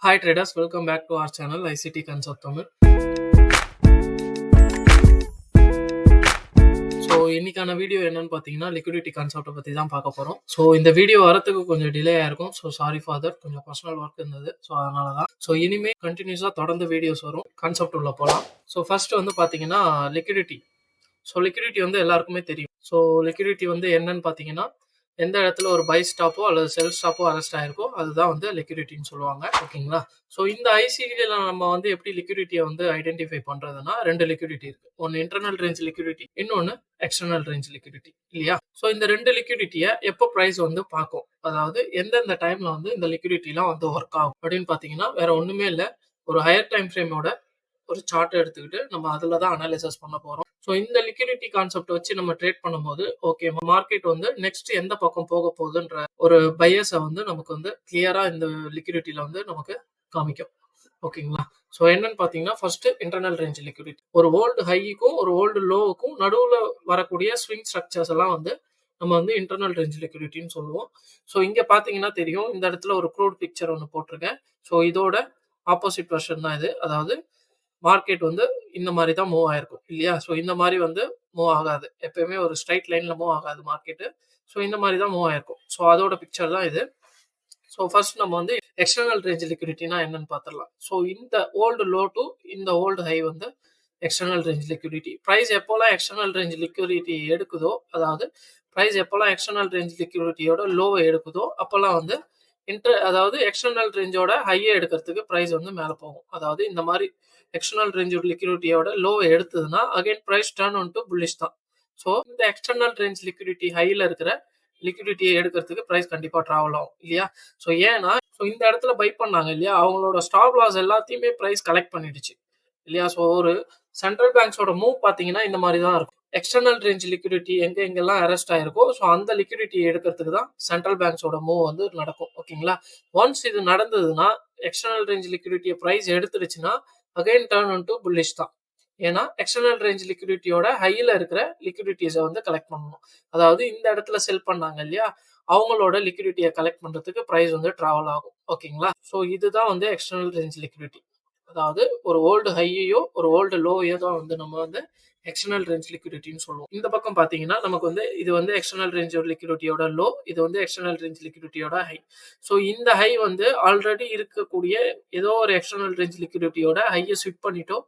Hi traders, welcome back to our channel ICT Concept Tamil. So இன்னைக்கான video என்னன்னு பார்த்தீங்கன்னா liquidity கான்செப்டை பற்றி தான் பார்க்க போகிறோம். ஸோ இந்த வீடியோ வரத்துக்கு கொஞ்சம் டிலே ஆயிருக்கும். ஸோ சாரி ஃபார் தட், கொஞ்சம் பர்சனல் ஒர்க் இருந்தது. ஸோ அதனால தான். ஸோ இனிமேல் கண்டினியூஸாக தொடர்ந்து வீடியோஸ் வரும். கான்செப்ட் உள்ள போகலாம். ஸோ ஃபர்ஸ்ட் வந்து பார்த்தீங்கன்னா லிக்விடிட்டி. ஸோ லிக்விடிட்டி வந்து எல்லாருக்குமே தெரியும். ஸோ லிக்விடிட்டி வந்து என்னன்னு பார்த்தீங்கன்னா எந்த இடத்துல ஒரு பை ஸ்டாப்போ அல்லது செல் ஸ்டாப்போ அரெஸ்ட் ஆயிருக்கோ அதுதான் வந்து லிக்விடிட்டின்னு சொல்லுவாங்க. ஓகேங்களா? ஸோ இந்த ஐசிடியில் நம்ம வந்து எப்படி லிக்விடிட்டியை வந்து ஐடென்டிஃபை பண்ணுறதுன்னா ரெண்டு லிக்விடிட்டி இருக்கு. ஒன்று இன்டர்னல் ரேஞ்ச் லிக்விடிட்டி, இன்னொன்று எக்ஸ்டர்னல் ரேஞ்ச் லிக்விடிட்டி இல்லையா? ஸோ இந்த ரெண்டு லிக்விடிட்டியை எப்போ ப்ரைஸ் வந்து பார்க்கும், அதாவது எந்தெந்த டைம்ல வந்து இந்த லிக்விடிட்டிலாம் வந்து ஒர்க் ஆகும் அப்படின்னு பார்த்தீங்கன்னா வேற ஒன்றுமே இல்லை. ஒரு ஹையர் டைம் ஃப்ரேமோட ஒரு சார்ட் எடுத்துக்கிட்டு நம்ம அதில் தான் அனாலிசிஸ் பண்ண போகிறோம். ஸோ இந்த லிக்விடிட்டி கான்செப்ட் வச்சு நம்ம ட்ரேட் பண்ணும்போது ஓகே மார்க்கெட் வந்து நெக்ஸ்ட் எந்த பக்கம் போக போகுதுன்ற ஒரு பையஸை வந்து நமக்கு வந்து கிளியரா இந்த லிக்விடிட்டியில வந்து நமக்கு காமிக்கும். ஓகேங்களா? ஸோ என்னன்னு பார்த்தீங்கன்னா ஃபர்ஸ்ட் இன்டர்னல் ரேஞ்ச் லிக்விடிட்டி. ஒரு ஓல்டு ஹைக்கும் ஒரு ஓல்டு லோவுக்கும் நடுவில் வரக்கூடிய ஸ்விங் ஸ்ட்ரக்சர்ஸ் எல்லாம் வந்து நம்ம வந்து இன்டர்னல் ரேஞ்ச் லிக்விடிட்டின்னு சொல்லுவோம். ஸோ இங்கே பார்த்தீங்கன்னா தெரியும், இந்த இடத்துல ஒரு க்ரூட் பிக்சர் ஒன்று போட்டிருக்கேன். ஸோ இதோட ஆப்போசிட் வெர்ஷன் தான் இது. அதாவது மார்க்கெட் வந்து இந்த மாதிரி தான் மூவ் ஆயிருக்கும் இல்லையா? ஸோ இந்த மாதிரி வந்து மூவ் ஆகாது. எப்பயுமே ஒரு ஸ்ட்ரைட் லைன்ல மூவ் ஆகாது மார்க்கெட்டு. ஸோ இந்த மாதிரி தான் மூவ் ஆயிருக்கும். ஸோ அதோட பிக்சர் தான் இது. ஸோ ஃபர்ஸ்ட் நம்ம வந்து எக்ஸ்டர்னல் ரேஞ்ச் லிக்விடிட்டினா என்னன்னு பார்த்துடலாம். ஸோ இந்த ஓல்டு லோ டு இந்த ஓல்டு ஹை வந்து எக்ஸ்டர்னல் ரேஞ்ச் லிக்விடிட்டி. ப்ரைஸ் எப்போல்லாம் எக்ஸ்டர்னல் ரேஞ்ச் லிக்விடிட்டி எடுக்குதோ, அதாவது ப்ரைஸ் எப்போல்லாம் எக்ஸ்டர்னல் ரேஞ்ச் லிக்விடிட்டியோட லோவை எடுக்குதோ அப்போல்லாம் வந்து அதாவது எக்ஸ்டர்னல் ரேஞ்சோட ஹையை எடுக்கிறதுக்கு ப்ரைஸ் வந்து மேலே போகும். அதாவது இந்த மாதிரி எக்ஸ்டர்னல் ரேஞ்ச் லிக்விடிட்டியோட லோவை எடுத்ததுன்னா again price turn on to bullish தான். ஸோ இந்த எக்ஸ்டர்னல் ரேஞ்ச் லிக்விடிட்டி ஹையில் இருக்கிற லிக்விடிட்டியை எடுக்கிறதுக்கு ப்ரைஸ் கண்டிப்பாக ட்ராவல் ஆகும் இல்லையா? ஸோ ஏன்னா இந்த இடத்துல பை பண்ணாங்க இல்லையா, அவங்களோட ஸ்டாப் லாஸ் எல்லாத்தையுமே ப்ரைஸ் கலெக்ட் பண்ணிடுச்சு இல்லையா? ஸோ ஒரு சென்ட்ரல் பேங்க்ஸோட மூவ் பார்த்தீங்கன்னா இந்த மாதிரி தான் இருக்கும். எக்ஸ்டர்னல் ரேஞ்ச் லிக்விடிட்டி எங்கெல்லாம் அரெஸ்ட் ஆயிருக்கோ ஸோ அந்த லிக்விடிட்டி எடுக்கிறதுக்கு தான் சென்ட்ரல் பேங்க்ஸோட மூவ் வந்து நடக்கும். ஓகேங்களா? ஒன்ஸ் இது நடந்ததுன்னா எக்ஸ்டர்னல் ரேஞ்ச் லிக்விடிட்டியை ப்ரைஸ் எடுத்துடுச்சுன்னா again turn on to bullish தான். ஏன்னா எக்ஸ்டர்னல் ரேஞ்ச் லிக்விடிட்டியோட ஹையில் இருக்கிற லிக்விடிட்டிஸை வந்து கலெக்ட் பண்ணணும். அதாவது இந்த இடத்துல செல் பண்ணாங்க இல்லையா, அவங்களோட லிக்விடிட்டியை கலெக்ட் பண்றதுக்கு ப்ரைஸ் வந்து டிராவல் ஆகும். ஓகேங்களா? ஸோ இதுதான் வந்து எக்ஸ்டர்னல் ரேஞ்ச் லிக்விடிட்டி. அதாவது ஒரு ஓல்டு ஹையோ ஒரு ஓல்டு லோயோ தான் வந்து நம்ம வந்து எக்ஸ்டர்னல் ரேஞ்ச் லிக்விடிட்டின்னு சொல்லுவோம். இந்த பக்கம் பார்த்தீங்கன்னா நமக்கு வந்து இது வந்து எக்ஸ்டர்னல் ரேஞ்ச் லிக்விடிட்டியோட லோ, இது வந்து எக்ஸ்டர்னல் ரேஞ்ச் லிக்விடிட்டியோட ஹை. ஸோ இந்த ஹை வந்து ஆல்ரெடி இருக்கக்கூடிய ஏதோ ஒரு எக்ஸ்டர்னல் ரேஞ்ச் லிக்விடிட்டியோட ஹையை ஸ்விப் பண்ணிட்டோ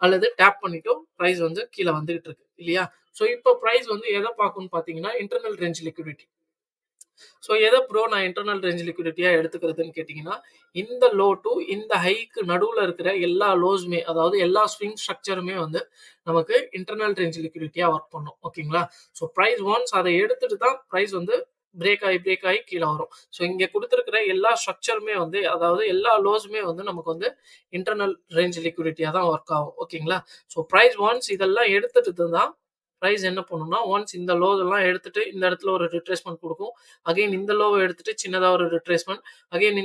அல்லது டேப் பண்ணிட்டோ ப்ரைஸ் வந்து கீழே வந்துகிட்டு இருக்கு இல்லையா? ஸோ இப்போ ப்ரைஸ் வந்து எதை பார்க்கும்னு பார்த்தீங்கன்னா இன்டர்னல் ரேஞ்ச் லிக்விடிட்டி. ஸோ எதை ப்ரோ நான் இன்டர்னல் ரேஞ்ச் லிக்விடிட்டியாக எடுத்துக்கிறதுன்னு கேட்டிங்கன்னா இந்த லோ டு இந்த ஹைக்கு நடுவில் இருக்கிற எல்லா லோஸுமே, அதாவது எல்லா ஸ்விங் ஸ்ட்ரக்சருமே வந்து நமக்கு இன்டர்னல் ரேஞ்ச் லிக்விடிட்டியாக ஒர்க் பண்ணும். ஓகேங்களா? ஸோ ப்ரைஸ் ஒன்ஸ் அதை எடுத்துட்டு தான் ப்ரைஸ் வந்து பிரேக் ஆகி கீழே வரும். ஸோ இங்கே கொடுத்துருக்கிற எல்லா ஸ்ட்ரக்சருமே வந்து, அதாவது எல்லா லோஸுமே வந்து நமக்கு வந்து இன்டர்னல் ரேஞ்ச் லிக்விடிட்டியாக தான் ஒர்க் ஆகும். ஓகேங்களா? ஸோ ப்ரைஸ் ஒன்ஸ் இதெல்லாம் எடுத்துட்டு தான் ப்ரைஸ் என்ன பண்ணும்னா ஒன்ஸ் இந்த லோ எல்லாம் எடுத்துட்டு இந்த இடத்துல ஒரு ரிட்ரேஸ்மெண்ட் கொடுக்கும். அகைன் இந்த லோவை எடுத்துட்டு சின்னதாக ஒரு ரிட்ரேஸ்மெண்ட், அகைன்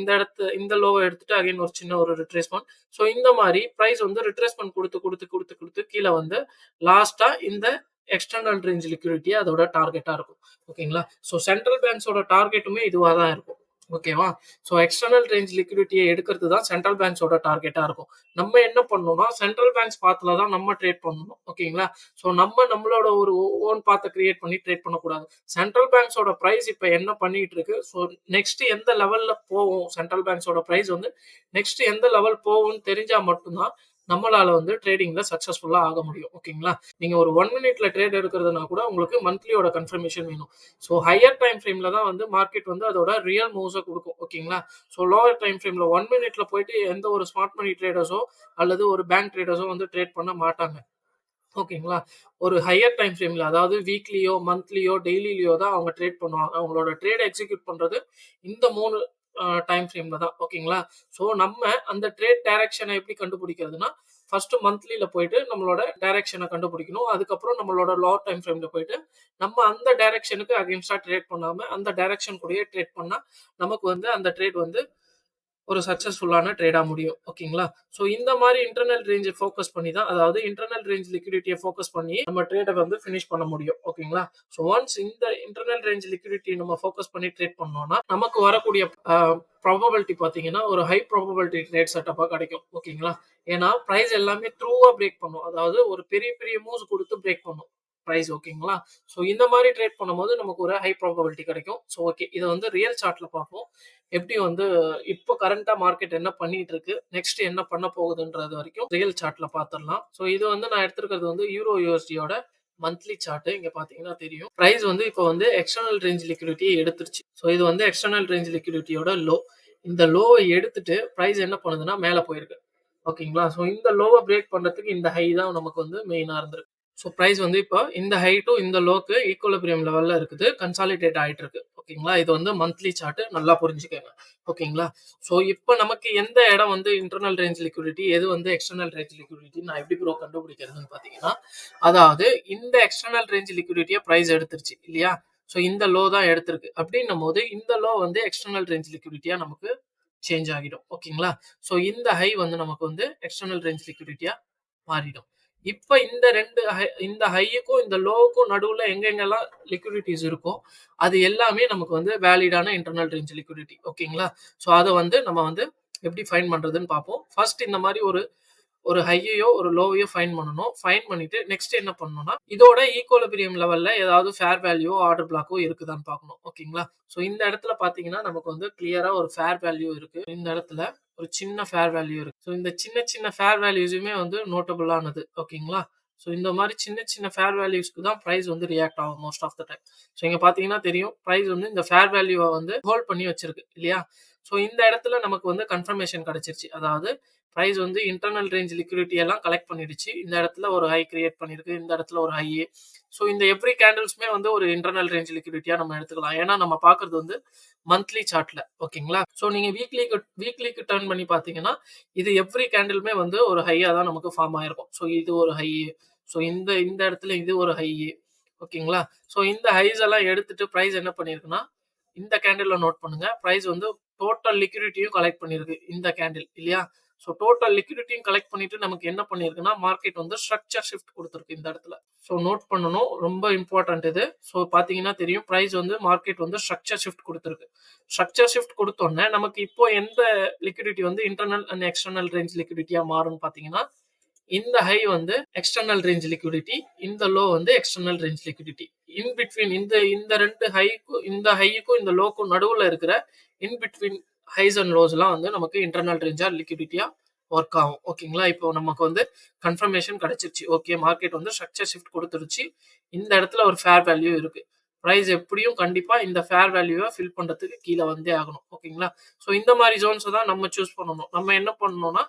இந்த லோவை எடுத்துட்டு அகைன் ஒரு சின்ன ஒரு ரிட்ரேஸ்மெண்ட். ஸோ இந்த மாதிரி ப்ரைஸ் வந்து ரிட்ரேஸ்மெண்ட் கொடுத்து கீழே வந்து லாஸ்டா இந்த எக்ஸ்டர்னல் ரேஞ்ச் லிக்விடிட்டி அதோட டார்கெட்டா இருக்கும். ஓகேங்களா? ஸோ சென்ட்ரல் பேங்க்ஸோட டார்கெட்டுமே இதுவாக தான் இருக்கும். ஓகேவா? ஸோ எக்ஸ்டர்னல் ரேஞ்ச் லிக்விடிட்டியை எடுக்கிறது தான் சென்ட்ரல் பேங்க்ஸோட டார்கெட்டா இருக்கும். நம்ம என்ன பண்ணணும்னா சென்ட்ரல் பேங்க்ஸ் பாத்துல தான் நம்ம ட்ரேட் பண்ணணும். ஓகேங்களா? ஸோ நம்மளோட ஒரு ஓன் பாத்தை கிரியேட் பண்ணி ட்ரேட் பண்ணக்கூடாது. சென்ட்ரல் பேங்க்ஸோட ப்ரைஸ் இப்போ என்ன பண்ணிட்டு இருக்கு, ஸோ நெக்ஸ்ட் எந்த லெவல்ல போகும், சென்ட்ரல் பேங்க்ஸோட ப்ரைஸ் வந்து நெக்ஸ்ட் எந்த லெவல் போகும்னு தெரிஞ்சா மட்டும்தான் நம்மளால வந்து ட்ரேடிங்ல சக்சஸ்ஃபுல்லா ஆக முடியும். ஓகேங்களா? நீங்க ஒரு 1 மினிட்ல ட்ரேட் எடுக்கிறதுனா கூட உங்களுக்கு மந்த்லியோட கன்ஃபர்மேஷன் வேணும். ஸோ ஹையர் டைம் ஃப்ரேம்ல தான் வந்து மார்க்கெட் வந்து அதோட ரியல் மூவ்ஸை கொடுக்கும். ஓகேங்களா? ஸோ லோவர் டைம் ஃப்ரேம்ல 1 மினிட்ல போயிட்டு எந்த ஒரு ஸ்மார்ட் மணி ட்ரேடர்ஸோ அல்லது ஒரு பேங்க் ட்ரேடர்ஸோ வந்து ட்ரேட் பண்ண மாட்டாங்க. ஓகேங்களா? ஒரு ஹையர் டைம் ஃப்ரேம்ல, அதாவது வீக்லியோ மந்த்லியோ டெய்லியோ தான் அவங்க ட்ரேட் பண்ணுவாங்க. அவங்களோட ட்ரேட் எக்ஸிக்யூட் பண்றது இந்த 3 டைம் ஃப்ரேம்ல தான். ஓகேங்களா? ஸோ நம்ம அந்த ட்ரேட் டைரக்ஷனை எப்படி கண்டுபிடிக்கிறதுனா ஃபர்ஸ்ட் மந்த்லியில போயிட்டு நம்மளோட டைரக்ஷனை கண்டுபிடிக்கணும். அதுக்கப்புறம் நம்மளோட லோவர் டைம் ஃப்ரேம்ல போயிட்டு நம்ம அந்த டைரக்ஷனுக்கு அகைன்ஸ்டா ட்ரேட் பண்ணாம அந்த டைரக்ஷன் கூடயே ட்ரேட் பண்ணா நமக்கு வந்து அந்த ட்ரேட் வந்து ஒரு சக்சஸ்ஃபுல்லான ட்ரேடா முடியும். ஓகேங்களா? ஸோ இந்த மாரி இன்டர்னல் ரேஞ்ச ஃபோக்கஸ் பண்ணி தான் அதாவது இன்டர்னல் ரேஞ்ச் லிக்விடிட்டிய ஃபோக்கஸ் பண்ணி நம்ம ட்ரேட வந்து ஃபினிஷ் பண்ண முடியும். ஓகேங்களா? ஸோ ஒன்ஸ் இந்த இன்டர்னல் ரேஞ்ச் லிக்விடிட்டி நம்ம ஃபோக்கஸ் பண்ணி ட்ரேட் பண்ணோம்னா, நமக்கு வரக்கூடிய ப்ராபபிலிட்டி பார்த்தீங்கன்னா, ஒரு ஹை ப்ராபபிலிட்டி ட்ரேட் செட்டப்பா கிடைக்கும். ஓகேங்களா? ஏன்னா பிரைஸ் எல்லாமே த்ரூவா பிரேக் பண்ணும். அதாவது ஒரு பெரிய பெரிய மூவ்ஸ் குடுத்து பிரேக் பண்ணும் பிரைஸ். ஓகேங்களா? ஸோ இந்த மாரி ட்ரேட் பண்ணும்போது நமக்கு ஒரு ஹை ப்ராபபிலிட்டி கிடைக்கும். So okay. இத வந்து ரியல் சார்ட்ல பார்ப்போம். எப்படி வந்து இப்போ கரண்டா மார்க்கெட் என்ன பண்ணிட்டு இருக்கு, நெக்ஸ்ட் என்ன பண்ண போகுதுன்றது வரைக்கும் ரியல் சார்ட்ல பார்த்துடலாம். ஸோ இது வந்து நான் எடுத்திருக்கிறது வந்து யூரோ யூஎஸ்டியோட மந்த்லி சார்ட். இங்க பாத்தீங்கன்னா தெரியும். பிரைஸ் வந்து இப்போ வந்து எக்ஸ்டர்னல் ரேஞ்ச் லிக்விடிட்டி எடுத்துருச்சு. ஸோ இது வந்து எக்ஸ்டர்னல் ரேஞ்ச் லிக்விடிட்டியோட லோ. இந்த லோவை எடுத்துட்டு பிரைஸ் என்ன பண்ணுதுன்னா மேல போயிருக்கு. ஓகேங்களா? ஸோ இந்த லோவ பிரேக் பண்றதுக்கு இந்த ஹை தான் நமக்கு வந்து மெயினா இருந்திருக்கு. ஸோ பிரைஸ் வந்து இப்போ இந்த ஹை டு இந்த லோக்கு ஈக்குவலிபிரியம் லெவல்ல இருக்குது. கன்சாலிடேட் ஆயிட்டு இருக்கு. ஓகேங்களா? இது வந்து மந்த்லி சார்ட். நல்லா புரிஞ்சுக்கங்க. ஓகேங்களா? ஸோ இப்போ நமக்கு எந்த இடம் வந்து இன்டர்னல் ரேஞ்ச் லிக்விடிட்டி, எது வந்து எக்ஸ்டர்னல் ரேஞ்ச் லிக்விடிட்டி நான் எப்படி ப்ரோ கண்டுபிடிக்கிறதுன்னு பார்த்தீங்கன்னா, அதாவது இந்த எக்ஸ்டர்னல் ரேஞ்ச் லிக்விடிட்டிய பிரைஸ் எடுத்துருச்சு இல்லையா? ஸோ இந்த லோ தான் எடுத்திருக்கு. அப்படின்னும் போது இந்த லோ வந்து எக்ஸ்டர்னல் ரேஞ்ச் லிக்விடிட்டியா நமக்கு சேஞ்ச் ஆகிடும். ஓகேங்களா? ஸோ இந்த ஹை வந்து நமக்கு வந்து எக்ஸ்டர்னல் ரேஞ்ச் லிக்விடிட்டியா மாறிடும். இப்ப இந்த ஹைக்கும் இந்த லோவுக்கும் நடுவுல எங்கெங்கெல்லாம் லிக்விடிட்டிஸ் இருக்கோ அது எல்லாமே நமக்கு வந்து வேலிடான இன்டர்னல் ரேஞ்ச் லிக்விடிட்டி. ஓகேங்களா? ஸோ அதை வந்து நம்ம வந்து எப்படி ஃபைன் பண்றதுன்னு பார்ப்போம். ஃபர்ஸ்ட் இந்த மாதிரி ஒரு ஒரு ஹையையோ ஒரு லோவையோ ஃபைன் பண்ணணும். ஃபைன் பண்ணிட்டு நெக்ஸ்ட் என்ன பண்ணணும்னா இதோட ஈக்குவலிபிரியம் லெவல்ல ஏதாவது ஃபேர் வேல்யூ ஆர்டர் பிளாக்கோ இருக்குதான்னு பார்க்கணும். ஓகேங்களா? ஸோ இந்த இடத்துல பாத்தீங்கன்னா நமக்கு வந்து கிளியரா ஒரு ஃபேர் வேல்யூ இருக்கு. இந்த இடத்துல ஒரு சின்ன ஃபேர் வேல்யூ இருக்கு. ஸோ இந்த சின்ன சின்ன ஃபேர் வேல்யூஸுமே வந்து நோட்டபிளானது. ஓகேங்களா? ஸோ இந்த மாதிரி சின்ன சின்ன ஃபேர் வேல்யூஸ்க்கு தான் பிரைஸ் வந்து ரியாக்ட் ஆகும் most of the time. So இங்க பாத்தீங்கன்னா தெரியும் பிரைஸ் வந்து இந்த ஃபேர் வேல்யூவை வந்து ஹோல்ட் பண்ணி வச்சிருக்கு இல்லையா? ஸோ இந்த இடத்துல நமக்கு வந்து கன்ஃபர்மேஷன் கிடைச்சிருச்சு. அதாவது பிரைஸ் வந்து இன்டர்னல் ரேஞ்ச் லிக்விடிட்டி எல்லாம் கலெக்ட் பண்ணிடுச்சு. இந்த இடத்துல ஒரு ஹை கிரியேட் பண்ணிருக்கு. இந்த இடத்துல ஒரு ஹை. ஸோ இந்த எவ்ரி கேண்டில்ஸ்மே வந்து ஒரு இன்டர்னல் ரேஞ்ச் லிக்விடிட்டியா நம்ம எடுத்துக்கலாம். ஏன்னா நம்ம பாக்குறது வந்து மந்த்லி சார்ட்ல. ஓகேங்களா? ஸோ நீங்க வீக்லிக்கு டர்ன் பண்ணி பாத்தீங்கன்னா இது எவ்ரி கேண்டிலுமே வந்து ஒரு ஹையா தான் நமக்கு ஃபார்ம் ஆயிருக்கும். ஸோ இது ஒரு ஹை. ஸோ இந்த இந்த இடத்துல இது ஒரு ஹை. ஓகேங்களா? ஸோ இந்த ஹைஸ் எல்லாம் எடுத்துட்டு பிரைஸ் என்ன பண்ணிருக்குன்னா இந்த கேண்டில்ல நோட் பண்ணுங்க. பிரைஸ் வந்து டோட்டல் லிக்விடிட்டியும் கலெக்ட் பண்ணிருக்கு இந்த கேண்டில் இல்லையா? ஸோ டோட்டல் லிக்விடிட்டியும் கலெக்ட் பண்ணிட்டு நமக்கு என்ன பண்ணிருக்குன்னா மார்க்கெட் வந்து ஸ்ட்ரக்சர் ஷிஃப்ட் கொடுத்துருக்கு இந்த இடத்துல. ஸோ நோட் பண்ணணும். ரொம்ப இம்பார்ட்டன்ட் இது. ஸோ பாத்தீங்கன்னா தெரியும் பிரைஸ் வந்து மார்க்கெட் வந்து ஸ்ட்ரக்சர் ஷிஃப்ட் கொடுத்துருக்கு. ஸ்ட்ரக்சர் ஷிஃப்ட் கொடுத்தோன்னே நமக்கு இப்போ எந்த லிக்விடிட்டி வந்து இன்டர்னல் அண்ட் எக்ஸ்டர்னல் ரேஞ்ச் லிக்விடிட்டியா மாறும்னு பாத்தீங்கன்னா இந்த ஹை வந்து எக்ஸ்டர்னல் ரேஞ்ச் லிக்விடிட்டி, இந்த லோ வந்து external range liquidity. In between இந்த ரெண்டு ஹைக்கும் இந்த லோக்கும் நடுவுல இருக்கிற in between highs and lows எல்லாம் வந்து நமக்கு இன்டர்னல் ரேஞ்சா லிக்விடிட்டியா ஒர்க் ஆகும். ஓகேங்களா? இப்போ நமக்கு வந்து கன்ஃபர்மேஷன் கிடைச்சிருச்சு. ஓகே மார்க்கெட் வந்து ஸ்ட்ரக்சர் ஷிஃப்ட் கொடுத்துருச்சு. இந்த இடத்துல ஒரு ஃபேர் வேல்யூ இருக்கு. பிரைஸ் எப்படியும் கண்டிப்பா இந்த ஃபேர் வேல்யூவை ஃபில் பண்றதுக்கு கீழே வந்தே ஆகணும். ஓகேங்களா? ஸோ இந்த மாதிரி ஜோன்ஸை தான் நம்ம சூஸ் பண்ணணும். நம்ம என்ன பண்ணணும்னா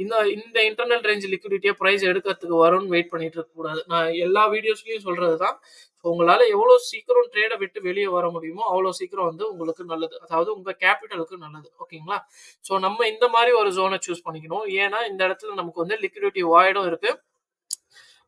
இந்த இந்த இன்டர்னல் ரேஞ்ச் லிக்விடிட்டியா பிரைஸ் எடுக்கிறதுக்கு வரும்னு வெயிட் பண்ணிட்டு இருக்க கூடாது. நான் எல்லா வீடியோஸ்லயும் சொல்றதுதான். உங்களால எவ்வளவு சீக்கிரம் ட்ரேட விட்டு வெளியே வர முடியுமோ அவ்வளவு சீக்கிரம் வந்து உங்களுக்கு நல்லது. அதாவது உங்க கேபிட்டலுக்கு நல்லது. ஓகேங்களா? ஸோ நம்ம இந்த மாதிரி ஒரு ஜோனை சூஸ் பண்ணிக்கணும். ஏன்னா இந்த இடத்துல நமக்கு வந்து லிக்விடிட்டி வாய்டும் இருக்கு.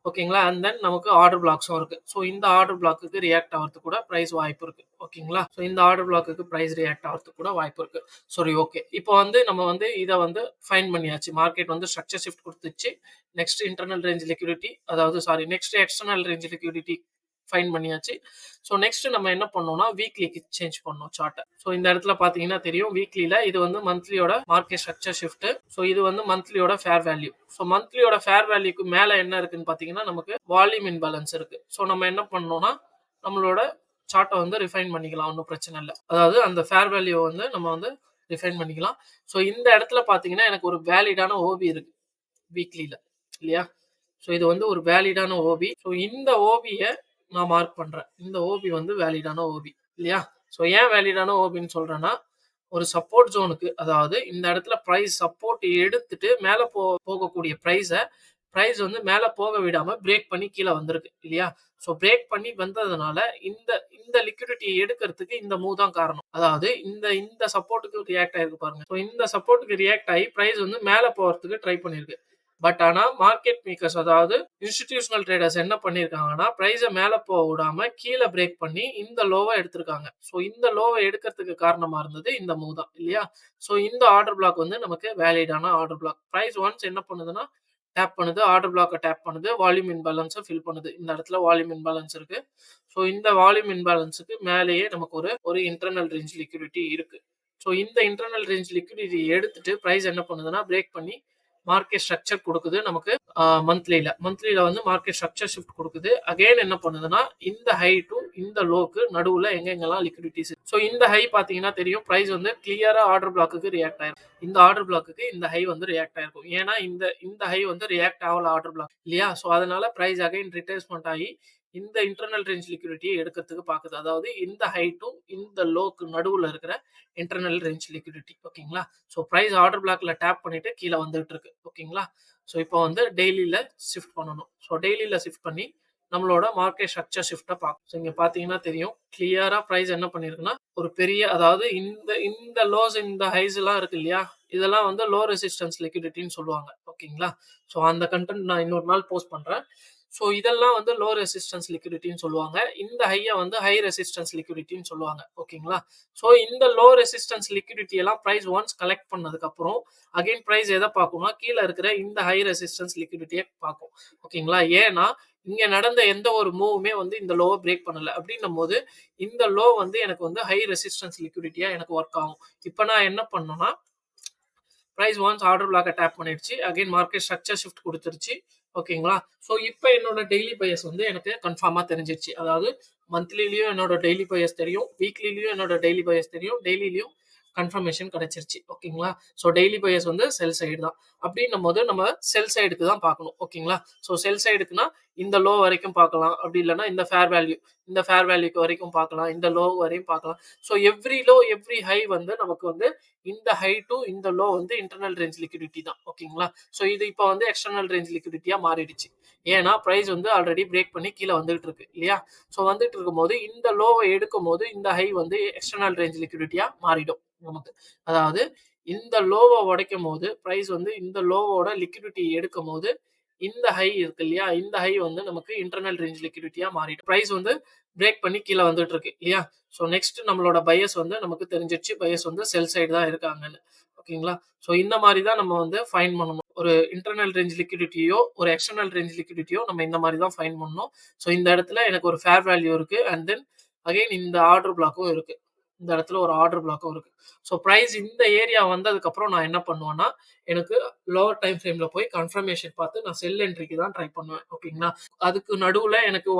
ஓகேங்களா? அண்ட் தென் நமக்கு ஆர்டர் பிளாக்ஸும் இருக்கு. ஸோ இந்த ஆர்டர் பிளாக்கு ரியாக்ட் ஆகிறதுக்கு கூட பிரைஸ் வாய்ப்பு இருக்கு. ஓகேங்களா? ஸோ இந்த ஆர்டர் பிளாக்கு பிரைஸ் ரியாக்ட் ஆகிறதுக்கு கூட வாய்ப்பு இருக்கு. சரி ஓகே. இப்போ வந்து நம்ம வந்து இதை வந்து ஃபைன் பண்ணியாச்சு. மார்க்கெட் வந்து ஸ்ட்ரக்சர் ஷிஃப்ட் கொடுத்துச்சு. Next internal range liquidity next external range liquidity fine பண்ணியாச்சு. ஸோ நெக்ஸ்ட் நம்ம என்ன பண்ணோம்னா வீக்லிக்கு சேஞ்ச் பண்ணோம் சார்ட்டை. ஸோ இந்த இடத்துல பாத்தீங்கன்னா தெரியும் வீக்லியில இது வந்து மந்த்லியோட மார்க்கெட் ஸ்ட்ரக்சர் ஷிஃப்ட். ஸோ இது வந்து மந்த்லியோட ஃபேர் வேல்யூ. ஸோ மந்த்லியோட ஃபேர் வேல்யூக்கு மேல என்ன இருக்குன்னு பாத்தீங்கன்னா நமக்கு வால்யூம் இன்பேலன்ஸ் இருக்கு. ஸோ நம்ம என்ன பண்ணோம்னா நம்மளோட சார்ட்டை வந்து ரிஃபைன் பண்ணிக்கலாம். ஒன்றும் பிரச்சனை இல்லை. அதாவது அந்த ஃபேர் வேல்யூ வந்து நம்ம வந்து ரிஃபைன் பண்ணிக்கலாம். ஸோ இந்த இடத்துல பாத்தீங்கன்னா எனக்கு ஒரு வேலிடான ஓபி இருக்கு வீக்லியில இல்லையா? ஸோ இது வந்து ஒரு வேலிடான ஓபி. ஸோ இந்த ஓபியை நான் மார்க் பண்றேன். இந்த ஓபி வந்து வேலிடான ஓபி இல்லையா? ஸோ ஏன் வேலிடான ஓபின்னு சொல்றேன்னா ஒரு சப்போர்ட் ஜோனுக்கு அதாவது இந்த இடத்துல பிரைஸ் சப்போர்ட் எடுத்துட்டு மேல போகக்கூடிய பிரைஸ் வந்து மேல போக விடாம பிரேக் பண்ணி கீழே வந்திருக்கு இல்லையா? ஸோ பிரேக் பண்ணி வந்ததுனால இந்த இந்த லிக்விடிட்டியை எடுக்கிறதுக்கு இந்த மூவ் தான் காரணம். அதாவது இந்த இந்த சப்போர்ட்டுக்கு ரியாக்ட் ஆயிருக்கு பாருங்க. ஸோ இந்த சப்போர்ட்டுக்கு ரியாக்ட் ஆகி பிரைஸ் வந்து மேல போறதுக்கு ட்ரை பண்ணிருக்கு. பட் ஆனா மார்க்கெட் மேக்கர்ஸ் அதாவது இன்ஸ்டிடியூஷனல் ட்ரேடர்ஸ் என்ன பண்ணியிருக்காங்கன்னா பிரைஸை மேல போக விடாம கீழே பிரேக் பண்ணி இந்த லோவை எடுத்திருக்காங்க. ஸோ இந்த லோவை எடுக்கிறதுக்கு காரணமா இருந்தது இந்த மூவ் தான் இல்லையா? ஸோ இந்த ஆர்டர் பிளாக் வந்து நமக்கு வேலிடான ஆர்டர் பிளாக். பிரைஸ் ஒன்ஸ் என்ன பண்ணுதுன்னா டேப் பண்ணுது, ஆர்டர் பிளாக்கை டேப் பண்ணுது, வால்யூம் இன்பேலன்ஸை ஃபில் பண்ணுது. இந்த இடத்துல வால்யூம் இன்பேலன்ஸ் இருக்கு. ஸோ இந்த வால்யூம் இன்பேலன்ஸுக்கு மேலேயே நமக்கு ஒரு இன்டர்னல் ரேஞ்ச் லிக்விடிட்டி இருக்கு. ஸோ இந்த இன்டர்னல் ரேஞ்ச் லிக்விடிட்டி எடுத்துட்டு பிரைஸ் என்ன பண்ணுதுன்னா பிரேக் பண்ணி மார்க்கெட் ஸ்ட்ரக்சர் கொடுக்குது நமக்கு மந்த்லியில வந்து மார்க்கெட் ஸ்ட்ரக்சர் ஷிஃப்ட் கொடுக்குது. அகைன் என்ன பண்ணுதுன்னா இந்த ஹை டு இந்த லோக்கு நடுவுல எங்கெங்கெல்லாம் லிக்விடிட்டிஸ். ஸோ இந்த ஹை பாத்தீங்கன்னா தெரியும் பிரைஸ் வந்து கிளியரா ஆர்டர் பிளாக்கு ரியாக்ட் ஆயிருக்கும். இந்த ஆர்டர் பிளாக்கு இந்த ஹை வந்து ரியாக்ட் ஆயிருக்கும். ஏன்னா இந்த ஹை வந்து ரியாக்ட் ஆகல ஆர்டர் பிளாக் இல்லையா? ஸோ அதனால பிரைஸ் அகைன் ரிட்ரேஸ்மெண்ட் ஆகி இந்த இன்டர்னல் ரேஞ்ச் லிக்விடிட்டியை எடுக்கிறதுக்கு பாக்குது. அதாவது இந்த ஹை டு இந்த லோக்கு நடுவுல இருக்கிற இன்டர்னல் ரேஞ்ச் லிக்விடிட்டி. ஓகேங்களா? ஸோ பிரைஸ் ஆர்டர் பிளாக்ல டேப் பண்ணிட்டு கீழே வந்துட்டு இருக்கு. ஓகேங்களா? ஸோ இப்போ வந்து டெய்லியில ஷிஃப்ட் பண்ணணும். ஸோ டெய்லியில ஷிஃப்ட் பண்ணி நம்மளோட மார்க்கெட் ஸ்ட்ரக்சர் ஷிஃப்ட்டை பார்க்கும். ஸோ இங்க பாத்தீங்கன்னா தெரியும் கிளியரா பிரைஸ் என்ன பண்ணிருக்குன்னா ஒரு பெரிய அதாவது இந்த லோஸ் இந்த ஹைஸ் எல்லாம் இருக்கு இல்லையா? இதெல்லாம் வந்து லோ ரெசிஸ்டன்ஸ் லிக்விடிட்டின்னு சொல்லுவாங்க. ஓகேங்களா? ஸோ அந்த கண்டென்ட் நான் இன்னொரு நாள் போஸ்ட் பண்றேன். ஸோ இதெல்லாம் வந்து லோ ரெசிஸ்டன்ஸ் லிக்விடிட்டின்னு சொல்லுவாங்க. இந்த ஹையை வந்து ஹை ரெசிஸ்டன்ஸ் லிக்விடிட்டின்னு சொல்லுவாங்க. ஓகேங்களா? ஸோ இந்த லோ ரெசிஸ்டன்ஸ் லிக்விடிட்டி எல்லாம் பிரைஸ் ஒன்ஸ் கலெக்ட் பண்ணதுக்கு அப்புறம் அகைன் பிரைஸ் எதை பார்க்கும்னா கீழே இருக்கிற இந்த ஹை ரெசிஸ்டன்ஸ் லிக்விடிட்டியை பார்க்கும். ஓகேங்களா? ஏன்னா இங்க நடந்த எந்த ஒரு மூவுமே வந்து இந்த லோவை பிரேக் பண்ணல. அப்படின்னும் போது இந்த லோ வந்து எனக்கு வந்து ஹை ரெசிஸ்டன்ஸ் லிக்விடிட்டியா எனக்கு ஒர்க் ஆகும். இப்போ நான் என்ன பண்ணணும்னா பிரைஸ் ஒன்ஸ் ஆர்டர் பிளாக்கை டேப் பண்ணிடுச்சு. அகைன் மார்க்கெட் ஸ்ட்ரக்சர் ஷிஃப்ட் கொடுத்துருச்சு. ஓகேங்களா? ஸோ இப்போ என்னோட டெய்லி பையஸ் வந்து எனக்கு கன்ஃபார்மாக தெரிஞ்சிருச்சு. அதாவது மந்த்லிலையும் என்னோட டெய்லி பையஸ் தெரியும், வீக்லிலையும் என்னோட டெய்லி பையஸ் தெரியும், டெய்லிலையும் கன்ஃபர்மேஷன் கிடைச்சிருச்சு. ஓகேங்களா? ஸோ டெய்லி பையஸ் வந்து செல் சைடு தான். அப்படின்னும் போது நம்ம செல் சைடுக்கு தான் பார்க்கணும். ஓகேங்களா? ஸோ செல் சைடுக்குன்னா இந்த லோ வரைக்கும் பார்க்கலாம். அப்படி இல்லைன்னா இந்த ஃபேர் வேல்யூக்கு வரைக்கும் பார்க்கலாம். இந்த லோ வரையும் பார்க்கலாம். So every low every high வந்து நமக்கு வந்து இந்த ஹை டு இந்த லோ வந்து இன்டர்னல் ரேஞ்ச் லிக்விடிட்டி தான். ஓகேங்களா? ஸோ இது இப்போ வந்து எக்ஸ்டர்னல் ரேஞ்ச் லிக்விடிட்டியா மாறிடுச்சு. ஏன்னா பிரைஸ் வந்து ஆல்ரெடி பிரேக் பண்ணி கீழே வந்துட்டு இருக்கு இல்லையா? ஸோ வந்துட்டு இருக்கும் போது இந்த லோவை எடுக்கும் போது இந்த ஹை வந்து எக்ஸ்டர்னல் ரேஞ்ச் லிக்விடிட்டியா மாறிடும் நமக்கு. அதாவது இந்த லோவை உடைக்கும் போது பிரைஸ் வந்து இந்த லோவோட லிக்விடிட்டி எடுக்கும் போது இந்த ஹை இருக்கு இல்லையா? இந்த ஹை வந்து நமக்கு இன்டர்னல் ரேஞ்ச் லிக்விடிட்டியா மாறிடும். பிரைஸ் வந்து பிரேக் பண்ணி கீழே வந்துட்டு இருக்கு இல்லையா? ஸோ நெக்ஸ்ட் நம்மளோட பையஸ் வந்து நமக்கு தெரிஞ்சிருச்சு பையஸ் வந்து செல் சைடு தான் இருக்காங்கன்னு. ஓகேங்களா? ஸோ இந்த மாதிரி தான் நம்ம வந்து ஃபைன் பண்ணணும். ஒரு இன்டர்னல் ரேஞ்ச் லிக்விடிட்டியோ ஒரு எக்ஸ்டர்னல் ரேஞ்ச் லிக்விடிட்டியோ நம்ம இந்த மாதிரி தான் ஃபைன் பண்ணணும். ஸோ இந்த இடத்துல எனக்கு ஒரு ஃபேர் வேல்யூ இருக்கு. அண்ட் தென் அகைன் இந்த ஆர்டர் பிளாக்கும் இருக்கு. இந்த இடத்துல ஒரு ஆர்டர் பிளாக்கும் இருக்கு. ஸோ பிரைஸ் இந்த ஏரியா வந்ததுக்கு அப்புறம் நான் என்ன பண்ணுவேன்னா எனக்கு லோவர் டைம் ஃப்ரேம்ல போய் கன்ஃபர்மேஷன் பார்த்து நான் செல் என்ட்ரிக்கு தான் ட்ரை பண்ணுவேன். ஓகேங்களா? அதுக்கு நடுவில் எனக்கு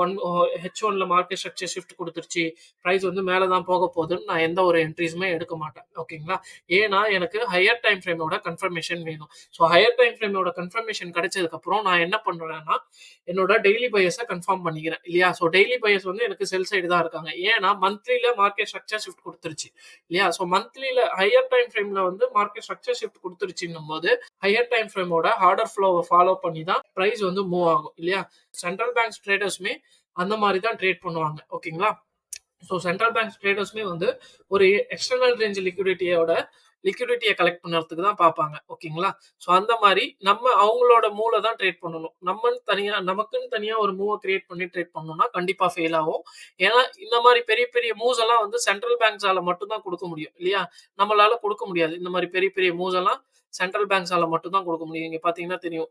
H1ல மார்க்கெட் ஸ்ட்ரக்சர் ஷிஃப்ட் கொடுத்துருச்சு, பிரைஸ் வந்து மேலே தான் போக போகுதுன்னு நான் எந்த ஒரு என்ட்ரிஸுமே எடுக்க மாட்டேன். ஓகேங்களா? ஏன்னா எனக்கு ஹையர் டைம் ஃப்ரேமோட கன்ஃபர்மேஷன் வேணும். ஸோ ஹையர் டைம் ஃப்ரேமோட கன்ஃபர்மேஷன் கிடைச்சதுக்கு அப்புறம் நான் என்ன பண்ணுறேன்னா என்னோட டெய்லி பையஸை கன்ஃபார்ம் பண்ணிக்கிறேன் இல்லையா? ஸோ டெய்லி பையஸ் வந்து எனக்கு செல் சைடு தான் இருக்காங்க. ஏன்னா மந்த்லியில மார்க்கெட் ஸ்ட்ரக்சர் ஷிஃப்ட் கொடுத்துருச்சு இல்லையா? ஸோ மந்த்லியில ஹையர் டைம் ஃப்ரேம்ல வந்து மார்க்கெட் ஸ்ட்ரக்சர் ஷிஃப்ட் கொடுத்துருச்சுன்னும் போது ஹையர் டைம் ஃப்ரேமோட ஆர்டர் ஃப்ளோவை ஃபாலோ பண்ணி தான் பிரைஸ் வந்து மூவ் ஆகும் இல்லையா? சென்ட்ரல் பேங்க்ஸ் ட்ரேடர்ஸுமே அந்த மாதிரி தான் ட்ரேட் பண்ணுவாங்க. ஓகேங்களா? ஸோ சென்ட்ரல் பேங்க்ஸ் ட்ரேடர்ஸுமே வந்து ஒரு எக்ஸ்டர்னல் ரேஞ்ச் லிக்விடிட்டியை கலெக்ட் பண்ணுறதுக்கு தான் பார்ப்பாங்க. ஓகேங்களா? ஸோ அந்த மாதிரி நம்ம அவங்களோட மூளை தான் ட்ரேட் பண்ணணும். நமக்குன்னு தனியா ஒரு மூவை கிரியேட் பண்ணி ட்ரேட் பண்ணோம்னா கண்டிப்பா ஃபெயில் ஆகும். ஏன்னா இந்த மாதிரி பெரிய பெரிய மூவ்ஸ் எல்லாம் வந்து சென்ட்ரல் பேங்க்ஸால மட்டும் தான் கொடுக்க முடியும் இல்லையா? நம்மளால கொடுக்க முடியாது. இந்த மாதிரி பெரிய பெரிய மூவ்ஸ் எல்லாம் சென்ட்ரல் பேங்க்ஸால மட்டும் தான் கொடுக்க முடியும். இங்க பாத்தீங்கன்னா தெரியும்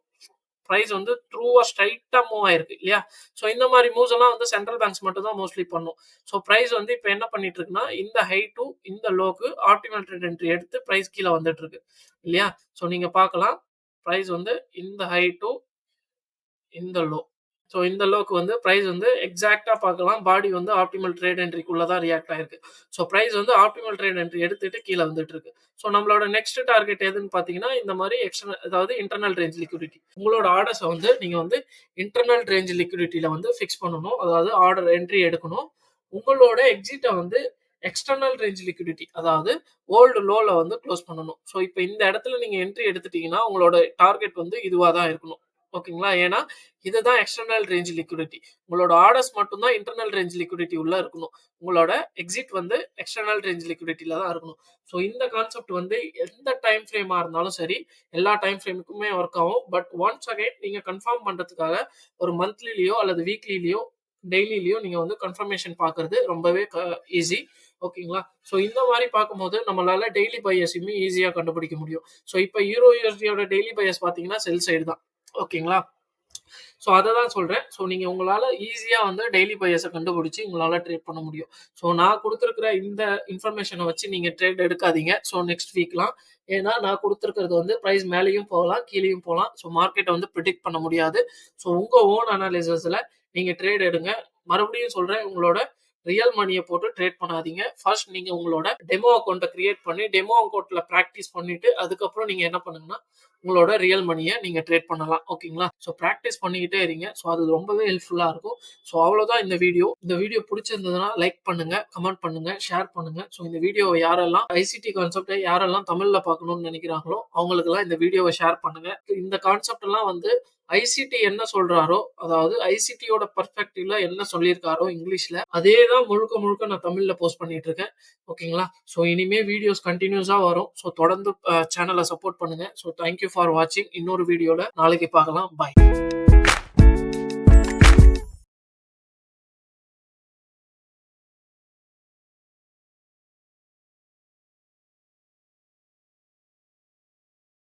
பிரைஸ் வந்து ட்ரூவா ஸ்ட்ரைட்டா மூவ் ஆயிருக்கு இல்லையா? ஸோ இந்த மாதிரி மூவ்ஸ் எல்லாம் வந்து சென்ட்ரல் பேங்க்ஸ் மட்டும் தான் மோஸ்ட்லி பண்ணும். ஸோ பிரைஸ் வந்து இப்போ என்ன பண்ணிட்டு இருக்குன்னா இந்த ஹை டு இந்த லோக்கு ஆப்டிமல் ட்ரெண்ட் என்ட்ரி எடுத்து பிரைஸ் கீழே வந்துட்டு இருக்கு இல்லையா? ஸோ நீங்க பார்க்கலாம் பிரைஸ் வந்து இந்த ஹை டு இந்த லோ. ஸோ இந்த லோக்கு வந்து பிரைஸ் வந்து எக்ஸாக்டா பார்க்கலாம் பாடி வந்து ஆப்டிமல் ட்ரேட் என்ட்ரிக்குள்ள தான் ரியாக்ட் ஆயிருக்கு. ஸோ பிரைஸ் வந்து ஆப்டிமல் ட்ரேட் என்ட்ரி எடுத்துட்டு கீழே வந்துட்டு இருக்கு. ஸோ நம்மளோட நெக்ஸ்ட் டார்கெட் எதுன்னு பார்த்தீங்கன்னா இந்த மாதிரி அதாவது இன்டர்னல் ரேஞ்ச் லிக்விடிட்டி. உங்களோட ஆர்டர்ஸை வந்து நீங்க வந்து இன்டர்னல் ரேஞ்ச் லிக்விடிட்டியில வந்து ஃபிக்ஸ் பண்ணணும். அதாவது ஆர்டர் என்ட்ரி எடுக்கணும். உங்களோட எக்ஸிட்டை வந்து எக்ஸ்டர்னல் ரேஞ்ச் லிக்விடிட்டி அதாவது ஓல்டு லோல வந்து க்ளோஸ் பண்ணணும். ஸோ இப்போ இந்த இடத்துல நீங்க என்ட்ரி எடுத்துட்டீங்கன்னா உங்களோட டார்கெட் வந்து இதுவா தான் இருக்கணும். ஓகேங்களா? ஏன்னா, இதுதான் எக்ஸ்டர்னல் ரேஞ்ச் லிக்விடிட்டி. உங்களோட ஆர்டர்ஸ் மட்டும் தான் இன்டர்னல் ரேஞ்ச் லிக்விடிட்டி உள்ள இருக்கணும். உங்களோட எக்ஸிட் வந்து எக்ஸ்டர்னல் ரேஞ்ச் லிக்விடிட்டில தான் இருக்கணும். ஸோ இந்த கான்செப்ட் வந்து எந்த டைம் ஃப்ரேமா இருந்தாலும் சரி, எல்லா டைம் ஃப்ரேமுக்குமே ஒர்க் ஆகும். பட் ஒன்ஸ் அகைன் நீங்க கன்ஃபார்ம் பண்றதுக்காக ஒரு மந்த்லிலயோ அல்லது வீக்லிலயோ, டெய்லிலயோ நீங்க வந்து கன்ஃபர்மேஷன் பார்க்கறது ரொம்பவே ஈஸி. ஓகேங்களா? ஸோ இந்த மாரி பார்க்கும்போது நம்மளால டெய்லி பையர்ஸயுமே ஈஸியா கண்டுபிடிக்க முடியும். ஸோ இப்ப யூரோ யுஎஸ்டியோட டெய்லி பையர்ஸ் பார்த்தீங்கன்னா, செல் சைடு தான். ஓகேங்களா? ஸோ அததான் சொல்றேன். ஸோ நீங்க உங்களால ஈஸியா வந்து டெய்லி பையர்ஸ கண்டுபிடிச்சு உங்களால ட்ரேட் பண்ண முடியும். ஸோ நான் குடுத்திருக்கிற இந்த இன்ஃபர்மேஷன வச்சு நீங்க ட்ரேட் எடுக்காதீங்க. ஸோ நெக்ஸ்ட் வீக்லாம். ஏன்னா நான் குடுத்திருக்கிறது வந்து பிரைஸ் மேலயும் போகலாம், கீழயும் போலாம். ஸோ மார்க்கெட்ட வந்து பிரெடிக்ட் பண்ண முடியாது. ஸோ உங்க ஓன் அனாலிசிஸ்ல நீங்க ட்ரேட் எடுங்க. மறுபடியும் சொல்றேன், உங்களோட ரியல் மணிய போட்டு ட்ரேட் பண்ணாதீங்க. ஃபர்ஸ்ட் நீங்க உங்களோட டெமோ அக்கவுண்ட்ட கிரியேட் பண்ணி, டெமோ அக்கவுண்ட்ல பிராக்டிஸ் பண்ணிட்டு, அதுக்கப்புறம் நீங்க என்ன பண்ணுங்கன்னா, உங்களோட ரியல் மணிய நீங்க ட்ரேட் பண்ணலாம். ஓகேங்களா? ஸோ பிராக்டிஸ் பண்ணிக்கிட்டே இருங்க. ஸோ அது ரொம்பவே ஹெல்ப்ஃபுல்லா இருக்கும். ஸோ அவ்வளோதான் இந்த வீடியோ. இந்த வீடியோ பிடிச்சிருந்ததுன்னா லைக் பண்ணுங்க, கமெண்ட் பண்ணுங்க, ஷேர் பண்ணுங்க. ஸோ இந்த வீடியோவ யாரெல்லாம் ஐசிடி கான்செப்ட்ட யாரெல்லாம் தமிழ்ல பார்க்கணும்னு நினைக்கிறாங்களோ, அவங்களுக்கெல்லாம் இந்த வீடியோவ ஷேர் பண்ணுங்க. இந்த கான்செப்ட் எல்லாம் வந்து ஐசிடி என்ன சொல்றாரோ, அதாவது ஐசிடியோட பெர்ஸ்பெக்டிவ்ல என்ன சொல்லியிருக்காரோ இங்கிலீஷ்ல, அதே தான் முழுக்க முழுக்க நான் தமிழ்ல போஸ்ட் பண்ணிட்டு இருக்கேன். ஓகேங்களா? ஸோ இனிமே வீடியோஸ் கன்டினியூஸா வரும். ஸோ தொடர்ந்து சேனல சப்போர்ட் பண்ணுங்க. ஸோ தேங்க் யூ ஃபார் வாட்சிங். இன்னொரு வீடியோல நாளைக்கு பார்க்கலாம். பாய்.